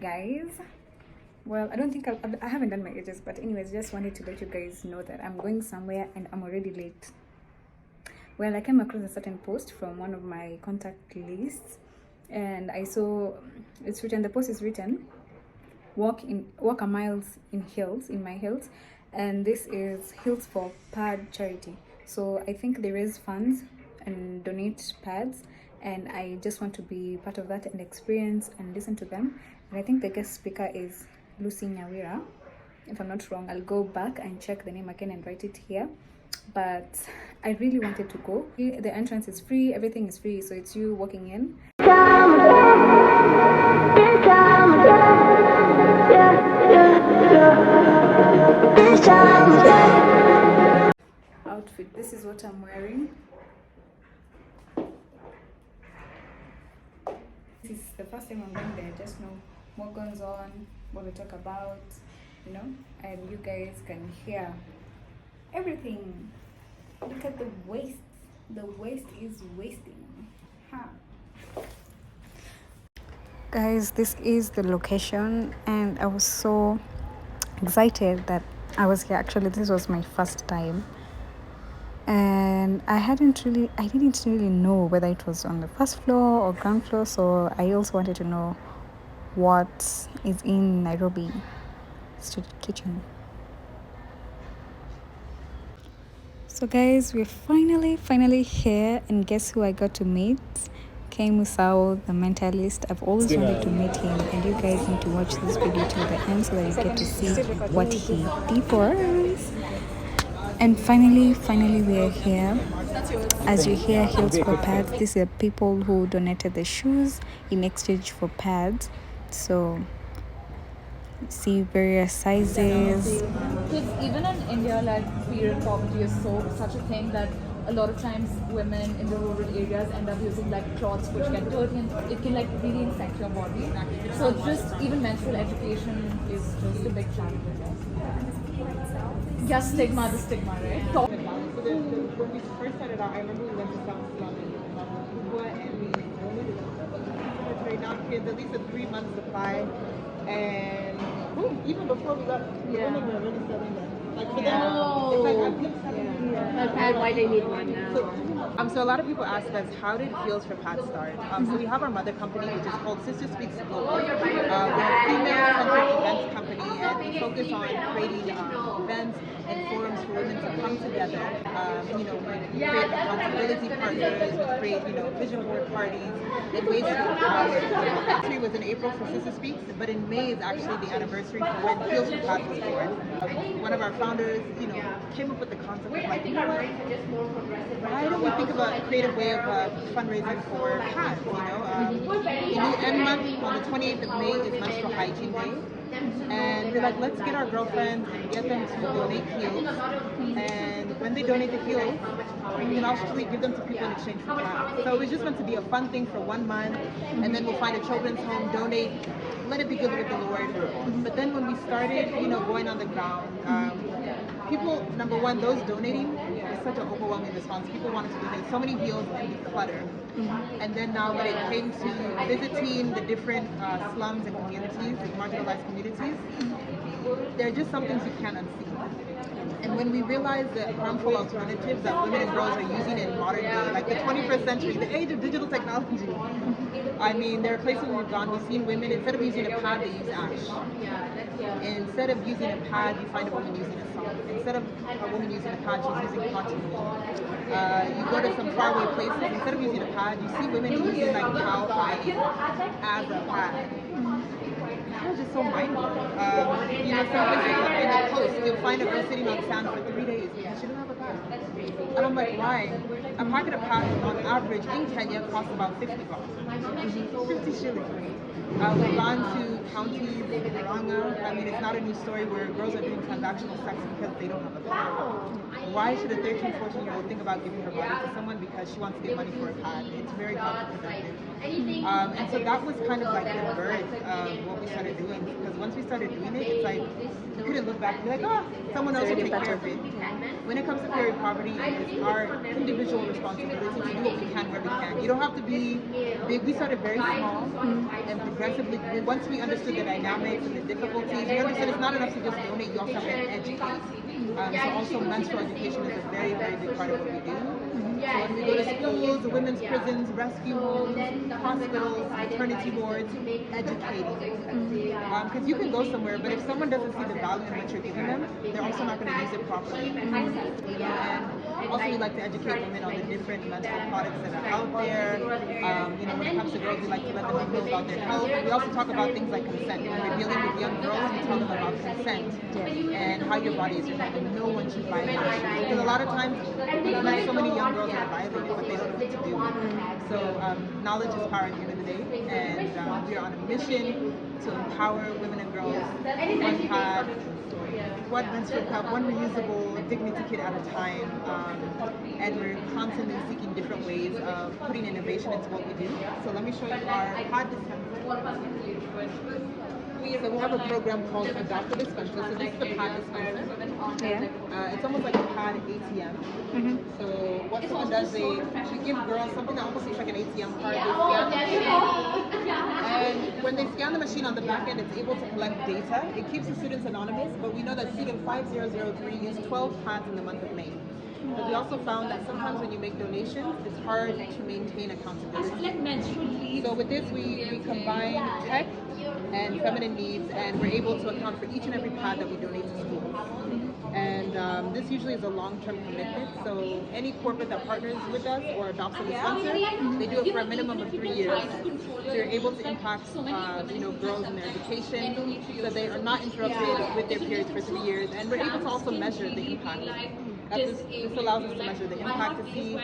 Guys, well, I don't think I haven't done my edges, but anyways, just wanted to let you guys know that I'm going somewhere and I'm already late. Well, I came across a certain post from one of my contact lists, and I saw it's written, the post is written, walk a miles in my heels, and this is Heels4Pad charity. So I think they raise funds and donate pads, and I just want to be part of that and experience and listen to them. And I think the guest speaker is Lucy Nyawira, if I'm not wrong. I'll go back and check the name again and write it here, but I really wanted to go. The entrance is free, everything is free, so it's you walking in. Outfit, this is what I'm wearing. This is the first time I'm going there, just know what goes on, what we talk about, you know, and you guys can hear everything. Look at the waist. The waist is wasting. Guys, this is the location, and I was so excited that I was here. Actually, this was my first time, and I didn't really know whether it was on the first floor or ground floor, so I also wanted to know what is in Nairobi Street Kitchen. So guys, we're finally here, and guess who I got to meet? Musao, the mentalist. I've always wanted to meet him, and you guys need to watch this video till the end so that you get to see what he did for us. And finally we are here. As you hear, Heels4Pads, these are people who donated the shoes in exchange for pads. So see various sizes. Because even in India, like, period poverty is such a thing that a lot of times women in the rural areas end up using like cloths which get dirty, and it can like really infect your body. So just even menstrual education is just a big challenge. Yeah, the stigma, right? So when we first started out, I remember we went to some slum in Kubwa, and we it's right now kids at least a 3-month supply, and boom, even before we got the women were already selling them. Like for them, it's like I've been selling them. Why they need one now? So a lot of people ask us, how did Heels4Pads start? So we have our mother company, which is called Sister Speaks Global. We're a female-centered events company, and we focus on creating events and forums for women to come together. We create accountability partners, we create, vision board parties, and ways to empower. History was in April for Sister Speaks, but in May is actually the anniversary for when Heels4Pads was born. One of our founders, came up with the concept of like, why don't we think of a creative way of fundraising for pads, In end month, on the 28th of May is Menstrual Hygiene Day. And we're like, let's get our girlfriends and get them to donate heels. And when they donate the heels, we can actually give them to people in exchange for pads. So it was just meant to be a fun thing for 1 month, and then we'll find a children's home, donate, let it be good with the Lord. But then when we started, going on the ground, people, number one, those donating is such an overwhelming response. People wanted to donate so many heels and declutter. And then now when it came to visiting the different slums and communities, like marginalized communities, there are just some things you can't unsee. And when we realize the harmful alternatives that women and girls are using in modern day, like the 21st century, the age of digital technology, I mean, there are places we've gone, we've seen women, instead of using a pad, they use ash. Instead of using a pad, you find a woman using a sock. Instead of a woman using a pad, she's using cotton wool. You go to some faraway places, instead of using a pad, you see women using like cow hide as a pad. That was just so mind-blowing. Some places in the coast, you'll find a girl sitting on sand for 3 days because she doesn't have a pad. And I'm like, why? A packet of pads on average in Kenya costs about 50 bucks. 50 shillings. We've gone to counties around now. I mean, it's not a new story where girls are doing transactional sex because they don't have a pad. Why should a 13, 14-year-old think about giving her body to someone because she wants to get money for a pad? It's very counterproductive. And so that was kind of like the birth of what we started doing. Because once we started doing it, it's like you couldn't look back and be like, oh, someone else will take care of it. When it comes to period poverty, it's our individual responsibility to do what we can where we can. You don't have to be big. We started very small and progressively. Once we understood the dynamics and the difficulties, we understood it's not enough to just donate. You also have to educate. So also menstrual education is a very, very big part of what we do. So when we go to schools, women's prisons, rescue homes, hospitals, maternity wards, educating. Because you can go somewhere, but if someone doesn't see the value in what you're giving them, they're also not going to use it properly. And also we like to educate women on the different menstrual products that are out there. When it comes to girls, we like to let them know about their health. We also talk about things like consent. When we're dealing with young girls, we tell them about consent and how your body is your home, and no one should violate it. Because a lot of times, so many young girls are violated, but they don't know what to do. So knowledge is power at the end of the day, and we are on a mission to empower women and girls. One menstrual cup, one reusable dignity kit at a time, and we're constantly seeking different ways of putting innovation into what we do. So let me show you our pad dispenser. So we have a program called Adopt a Dispenser. So this is the pad dispenser. Yeah. It's almost like a pad ATM. So what someone does, we give girls something that almost looks like an ATM card. They scan the machine, and when they scan the machine on the back end, it's able to collect data. It keeps the students anonymous, but we know that student 5003 used 12 pads in the month of May. But we also found that sometimes when you make donations, it's hard to maintain accountability. So with this, we combine tech and feminine needs, and we're able to account for each and every pad that we donate to schools. And this usually is a long-term commitment. So any corporate that partners with us or adopts a dispenser, they do it for a minimum of 3 years. So you're able to impact girls in their education, so they are not interrupted with their periods for 3 years. And we're able to also measure the impact. This allows us to measure the impact to see,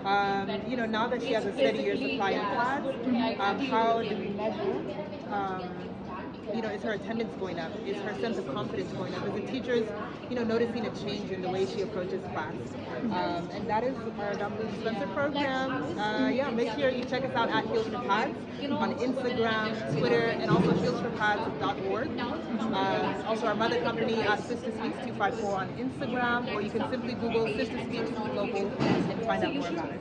now that she has a steadier supply of pads, how do we measure, is her attendance going up? Is her sense of confidence going up? Is the teachers, noticing a change in the way she approaches class? And that is our Adopt a Dispenser program. Make sure you check us out at Heels4Pads on Instagram, Twitter, and also Heels4Pads.org. Also our mother company at Sister Speaks 254 on Instagram, or you can simply Google Sister Speaks Global and find out more about it.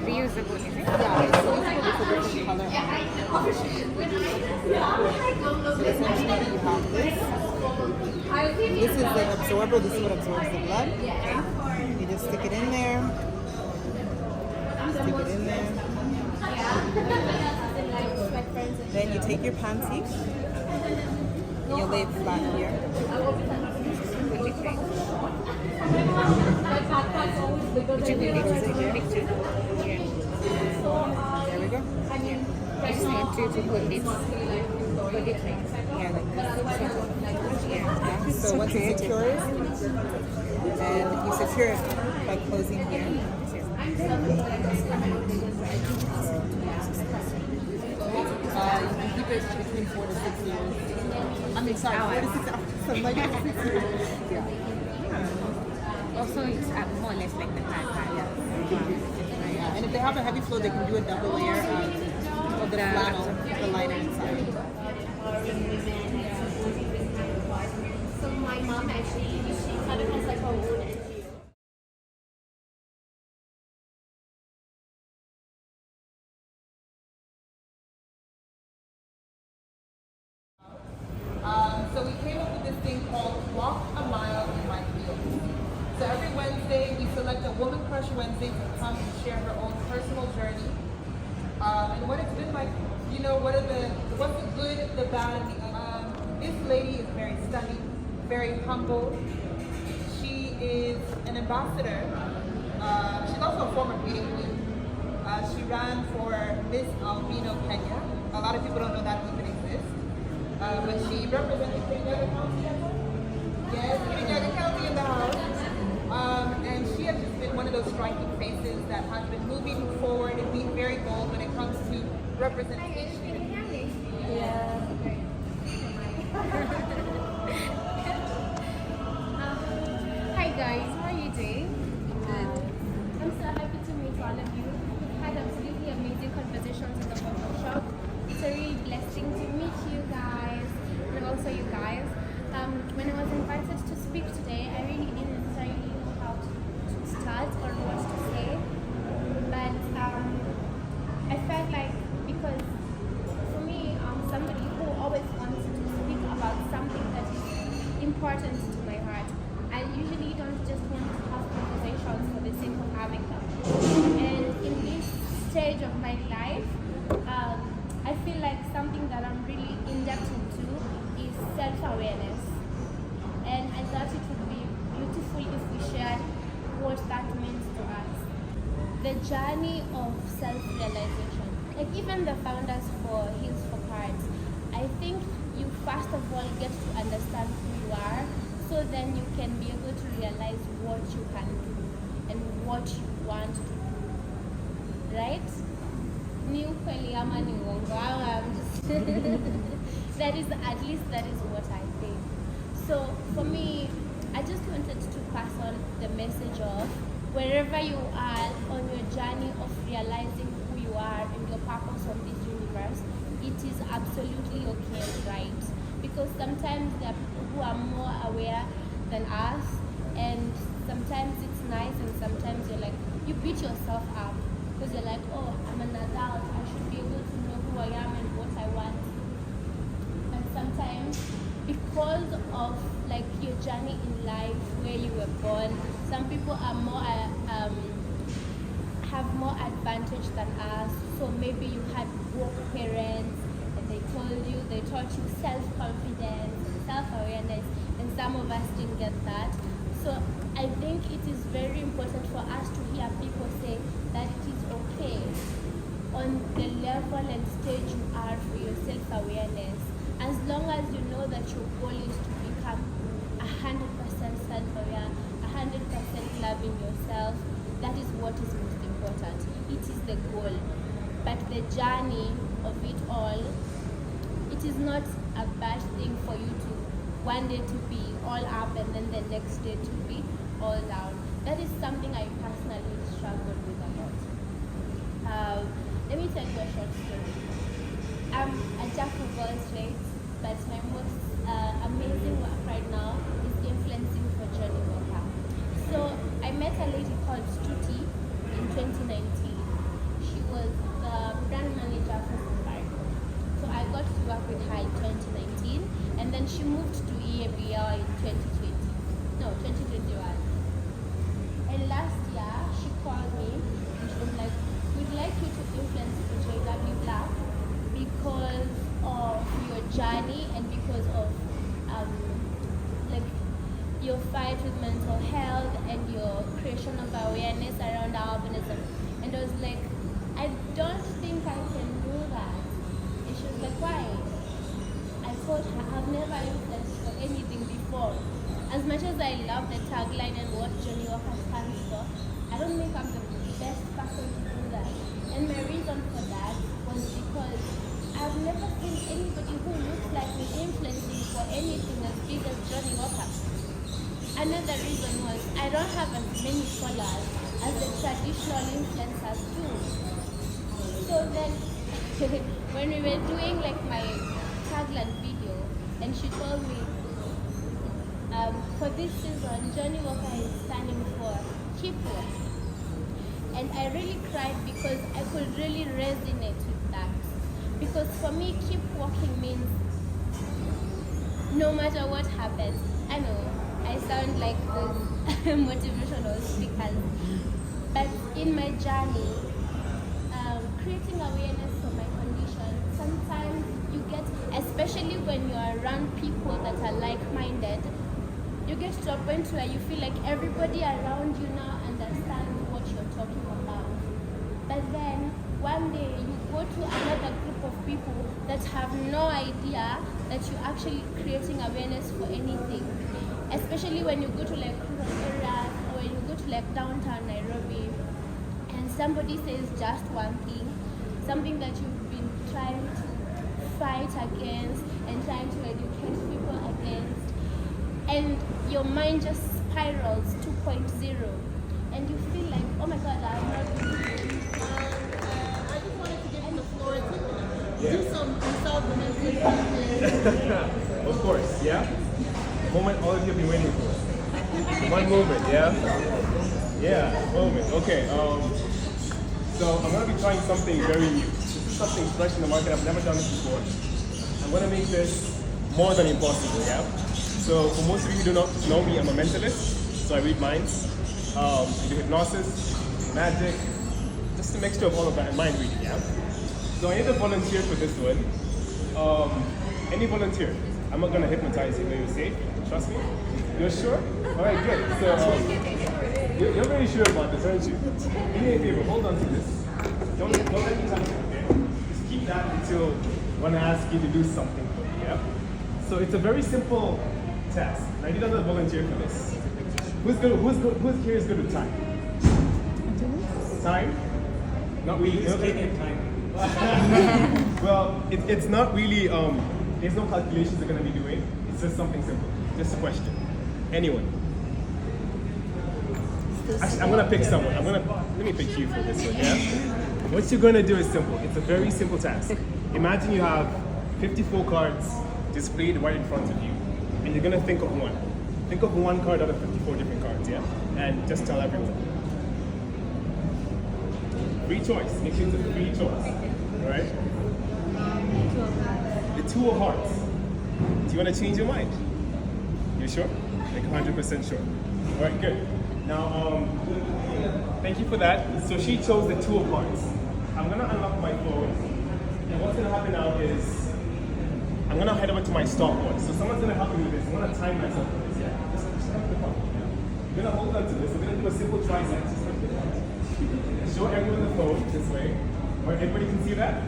Reusable, is it? Yeah, it's reusable. It's a different color. So essentially you have this. This is the absorber. This is what absorbs the blood. You just stick it in there. Stick it in there. Then you take your panty and you lay it flat here. Would you be mixed here? There we go. I just need to hold it like this. Yeah. So once you secure it, and you secure it by closing here. You can keep it between 4 to 6 years. I mean, sorry, 4 to 6 hours. So like 6 years. Yeah. Also, it's more or less like the pad. Yeah. And if they have a heavy flow, they can do a double layer of the flannel, the liner inside. So my mom actually, she kind of has like her own NGO. So we came up with this thing called Walk a Mile in My Field. So every Wednesday we select a Woman Crush Wednesday to come and share her own personal journey. And what it's been like, what's the good, the bad, and the ugly. This lady is very stunning, very humble. She is an ambassador. She's also a former beauty queen. She ran for Miss Albino Kenya. A lot of people don't know that even exists. But she represented Kirinyaga County. Yes, Kirinyaga County in the house. And she has just been one of those striking faces that has been moving forward and being very bold when it comes to representation. Yeah. Hi guys, how are you doing? I'm so happy to meet all of you. We've had absolutely amazing conversations in the workshop. It's a real blessing to meet you guys and also you guys. When I was invited to speak today, I really didn't necessarily know how to start or what to say. But I felt like because for me, I'm somebody who always wants to speak about something that is important to my heart. I usually don't just want to have conversations for the sake of having them. And in this stage of my life, I feel like something that I'm really indebted to is self-awareness. And I thought it would be beautiful if we shared what that means to us. The journey of self-realization. Like even the founders for Heels4Pads, I think you first of all get to understand who you are, so then you can be able to realize what you can do and what you want to do. Right? New kweli ama ni uongo? I'm just that is what I think. So for me, I just wanted to pass on the message of wherever you are on your journey of realizing who you are and your purpose on this universe, it is absolutely okay and right. Because sometimes there are people who are more aware than us, and sometimes it's nice and sometimes you're like, you beat yourself up because you're like, oh, I'm an adult, I should be able to know who I am and what I want. And sometimes because of like your journey in life, where you were born, some people are more have more advantage than us. So maybe you had woke parents and they taught you self-confidence, self-awareness, and some of us didn't get that. So I think it is very important for us to hear people say that it is okay on the level and stage you are for your self-awareness. As long as you know that your goal is to become 100% self-aware, 100% loving yourself, that is what is most important. It is the goal. But the journey of it all, it is not a bad thing for you to one day to be all up and then the next day to be all down. That is something I personally struggle with a lot. Let me tell you a short story. I'm a jack of all trades, but my most amazing work right now is influencing for Johnny Walker. So I met a lady called Stuti in 2019. She was the brand manager for Safari. So I got to work with her in 2019, and then she moved to EABL in 2020. No, 2021. And last year, she called me and she was like, we'd like you to influence for JW Black because of your journey and because of like your fight with mental health and your creation of awareness around albinism. And I was like, I don't think I can do that. And she was like, why? I told her I've never influenced for anything before. As much as I love the tagline and what Johnny Walker stands for, I don't think I'm the best person to do that. And my reason for that was because I've never seen anybody who looks like me influencing for anything as big as Johnny Walker. Another reason was I don't have as many followers as the traditional influencers do. So then when we were doing like my tagline video, and she told me for this season Johnny Walker is standing for keep walking. And I really cried because I could really resonate with that. Because for me, keep walking means no matter what happens. I know I sound like those motivational speakers, but in my journey, creating awareness for my condition, sometimes you get, especially when you are around people that are like-minded, you get to a point where you feel like everybody around you now understands what you're talking about. But then one day you go to another group of people that have no idea that you're actually creating awareness for anything. Especially when you go to like rural areas or when you go to like downtown Nairobi and somebody says just one thing, something that you've been trying to fight against and trying to educate people against, and your mind just spirals 2.0 and you feel like, oh my god, I'm not I just wanted to give you the floor to do some self-management. Of course, yeah? The moment all of you have been waiting for. One moment, yeah? Yeah, moment. Okay, so I'm gonna be trying something very new. This is something fresh in the market. I've never done this before. I'm gonna make this more than impossible, yeah? So for most of you who do not know me, I'm a mentalist. So I read minds. I do hypnosis, magic, just a mixture of all of that and mind reading, yeah? So I need a volunteer for this one. Any volunteer? I'm not gonna hypnotize you, but you're safe. Trust me. You're sure? All right, good. So you're very sure about this, aren't you? Do me a favor. Hold on to this. Don't let me touch it. Okay? Just keep that until when I ask you to do something for me. Yeah. So it's a very simple task. And I need another volunteer for this. Who's here is good with time? Time? Not really. Taking time. Well, it's not really. There's no calculations they're gonna be doing. It's just something simple. Just a question. Anyone? Actually, I'm gonna pick someone. Let me pick you for this one. Yeah. What you're gonna do is simple. It's a very simple task. Imagine you have 54 cards displayed right in front of you, and you're gonna think of one. Think of one card out of 54 different cards, yeah? And just tell everyone. Free choice. Make sure it's a free choice. Alright? The Two of Hearts. Do you want to change your mind? You sure? Like 100% sure. Alright, good. Now, thank you for that. So she chose the Two of Hearts. I'm gonna unlock my phone, and what's gonna happen now is I'm gonna head over to my stopwatch. So someone's gonna help me with this. I'm gonna time myself for this. Yeah. Just help the phone. Yeah. We're gonna hold on to this. We're gonna do a simple tricep. Just help the phone. Show everyone the phone this way. Alright, everybody can see that?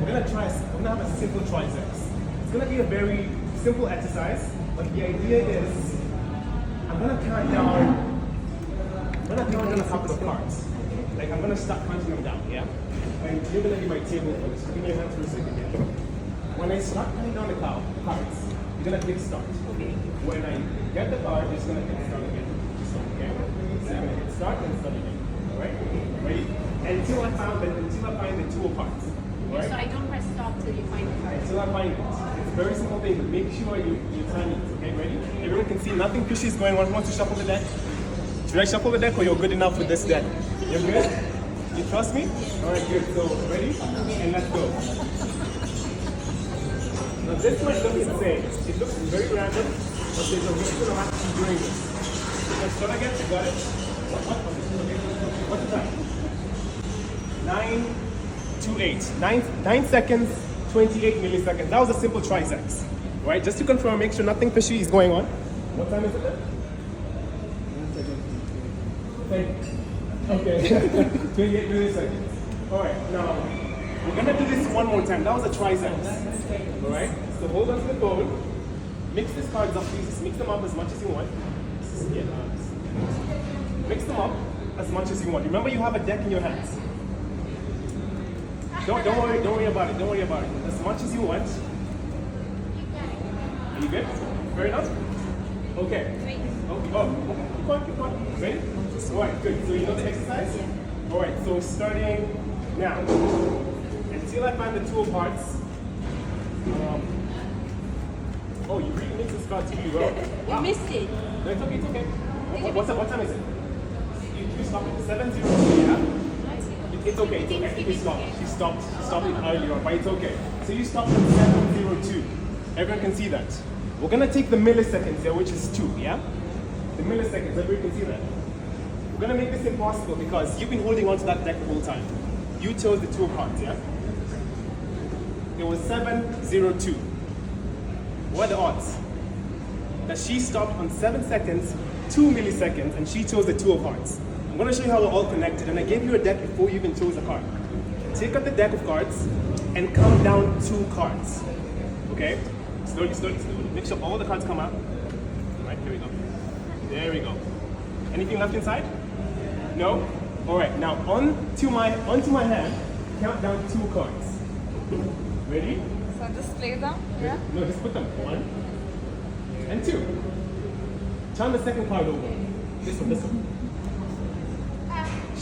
We're gonna have a simple triceps. It's gonna be a very simple exercise, but the idea is I'm gonna count down a couple of cards. Like I'm gonna start counting them down, yeah? And you're gonna be my table for this. Give me your hands for a second, yeah? When I start counting down the cards, you're gonna click start. Okay. When I get the card, you're just gonna click start again. Start, okay? So you're gonna hit start and start again. Alright? Ready? Until I find the Two of Hearts. Alright? So I don't press stop till you find the card. Until I find it. It's a very simple thing, but make sure you time it. Okay, ready? Everyone can see nothing fishy is going on. Who wants to shuffle the deck? Should I shuffle the deck or you're good enough with this deck? You're good? You trust me? Alright, good. So ready? And let's go. Now this might look insane. It looks very random, but there's a reason I'm actually doing this. Let's start again. You got it? What's the time? 9 to 8. 9 seconds, 28 milliseconds. That was a simple triceps. Right? Just to confirm, make sure nothing fishy is going on. What time is it then? Okay. 28 milliseconds. Alright, now we're gonna do this one more time. That was a triceps. Alright? So hold on to the phone. Mix these cards up, please. Just mix them up as much as you want. Mix them up as much as you want. Remember, you have a deck in your hands. Don't worry about it. Don't worry about it. As much as you want. Are you good? Fair enough? Okay. Okay. Oh, keep on. Ready? Alright, good. So you know the exercise? Alright, so starting now. Until I find the Two of Hearts. Oh, you really mixed this card really well. Wow. You missed it. No, it's okay, it's okay. What time is it? You stopped it. 7:02, yeah? It's okay, it's okay. She stopped it earlier, but it's okay. So you stopped at 7:02. Everyone can see that. We're gonna take the milliseconds there, which is 2, yeah? The milliseconds, everyone can see that. We're gonna make this impossible because you've been holding on to that deck the whole time. You chose the Two of Hearts, yeah? It was 7:02. What are the odds? That she stopped on 7 seconds, 2 milliseconds, and she chose the 2 of hearts. I'm going to show you how we're all connected, and I gave you a deck before you even chose a card. Take out the deck of cards and count down 2 cards. Okay? Slowly, slowly, slowly. Make sure all the cards come out. All right, here we go. There we go. Anything left inside? No? All right, now onto my hand, count down 2 cards. Ready? So just play them. Yeah. No, just put them. 1 and 2. Turn the second card over. This one.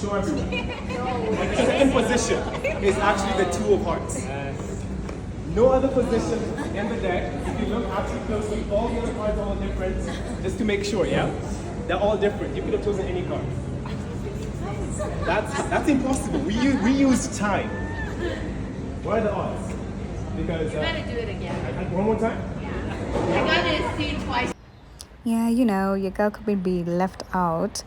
Show everyone. And the second position is actually the 2 of hearts. No other position in the deck. If you look actually closely, all the other cards are all different. Just to make sure, yeah? They're all different. You could have chosen any card. That's impossible. We use time. What are the odds? Because You gotta do it again. one more time. I gotta see it twice. Yeah, you know, your girl could be left out.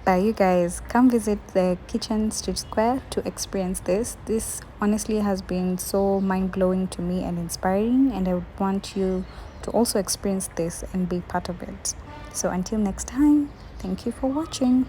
But you guys come visit the kitchen street square to experience this. This honestly has been so mind-blowing to me and inspiring, and I would want you to also experience this and be part of it. So until next time, thank you for watching.